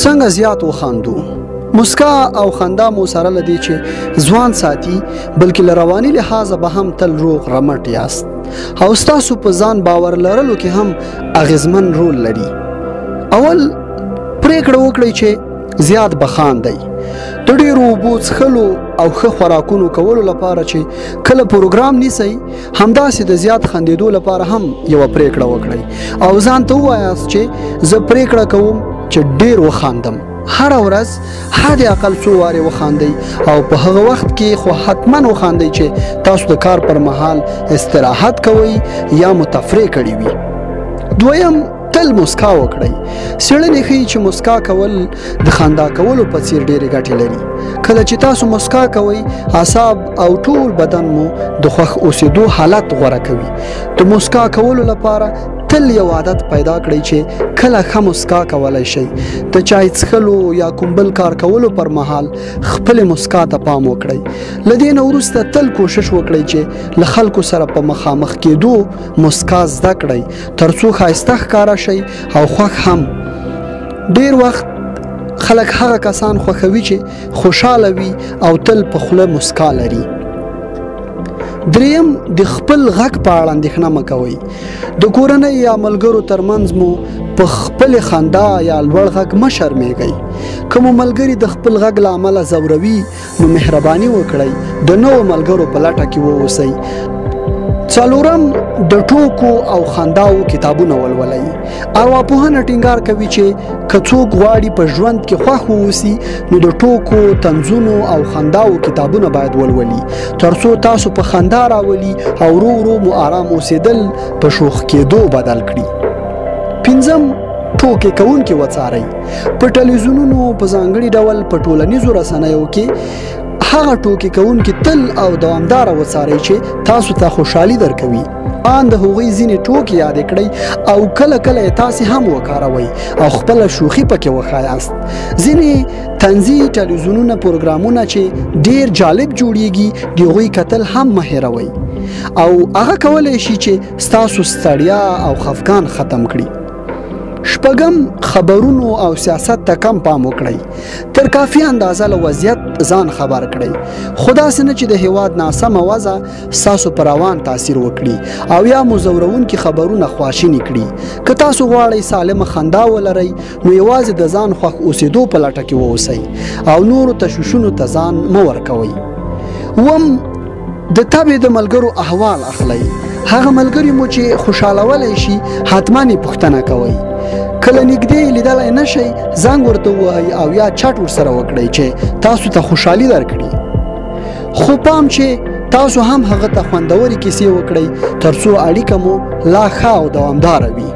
څنګه زیات وخاندو. مسکا او خندا مو سره لدی چې ځوان ساتي، بلکې له رواني لحاظه به هم تل روغ رمټ یاست او ستاسو په ځان باور لرلو کې هم اغیزمن رول لري. اول پریکړه وکړئ چې زیات بخاندئ. د ډېرو اوبو څښلو او ښه خوراکونو کولو لپاره چې کله پروګرام نیسئ، همداسې د زیات خندېدو لپاره هم یوه پریکړه وکړئ او ځان ته ووایاست چې زه پریکړه کوم چې ډېر وخاندم. هره ورځ حد اقل څو وارې وخاندئ او په هغه وخت کې خو حتما وخاندئ چې تاسو د کار پر مهال استراحت کوئ یا مو تفریح کړې وي. دویم، تل مسکا وکړئ. څېړنې ښیي چې مسکا کول د خندا کولو په څیر ډېرې ګټې لري. کله چې تاسو مسکا کوئ، اعصاب او ټول بدن مو د خوښ اوسېدو حالت غوره کوي. د مسکا کولو لپاره تل یو عادت پیدا کړئ چې کله ښه مسکا کولی شئ. د چای څښلو یا کوم بل کار کولو پر مهال خپلې مسکا ته پام وکړئ. له دې نه وروسته تل کوشش وکړئ چې له خلکو سره په مخامخ کېدو مسکا زده کړئ ترڅو ښایسته ښکاره شئ او خوښ هم. ډېر وخت خلک هغه کسان خوښوي چې خوشحاله وي او تل په خوله مسکا لري. دریم، د خپل غږ په اړه اندېښنه مه کوئ. د کورنۍ یا ملګرو ترمنځ مو په خپل خندا یا لوړ غږ مه شرمېږئ. که مو ملګري د خپل غږ له امله ځوروي، نو مهرباني وکړئ د نوو ملګرو په لټه کې واوسئ. څلورم، د ټوکو او خنداو کتابونه ولولئ. ارواپوهنه ټینګار کوي چې که څوک غواړي په ژوند کې خوښ واوسي، نو د ټوکو، طنزونو او خنداو کتابونه باید ولولي ترڅو تاسو په خندا راولي او ورو ورو مو آرام اوسېدل په شوخ کېدو بدل کړي. پنځم، ټوکې کوونکي وڅارئ. په ټلویزیونونو په ځانګړي ډول په ټولنیزو رسنیو کې هغه ټوکې کوونکي تل او دوامداره وڅارئ چې تاسو ته خوشحالي درکوي. ان د هغوی ځینې ټوکې یادې کړئ او کله کله یې تاسې هم وکاروئ او خپله شوخي پکې وښایاست. ځینې طنزي ټلویزیونونه پروګرامونه چې ډېر جالب جوړیږي، د هغوی کتل هم مه هېروئ او هغه کولی شي چې ستاسو ستړیا او خفګان ختم کړي. شپږم، خبرونو او سیاست ته کم پام وکړئ. تر کافي اندازه له وضعیت ځان خبر کړئ، خو داسې نه چې د هېواد ناسمه وضع ستاسو په روان تاثیر وکړي او یا مو ځورونکي خبرونه خواشیني کړي. که تاسو غواړئ سالمه خندا ولرئ، نو یوازې د ځان خوښ اوسېدو په لټه کې واوسئ او نورو تشویشونو ته ځان مه ورکوئ. اووم، د طبع د ملګرو احوال اخلئ. هغه ملګري مو چې خوشحالولی شي حتما یې پوښتنه کوئ. کله نږدې لیدلی نه شئ، زنګ ورته ووهئ او یا چټ ورسره وکړئ چې تاسو ته خوشحالي درکړي. خو پام چې تاسو هم هغه ته خوندورې کیسې وکړئ ترڅو اړیکه مو لا ښه او دوامداره وي.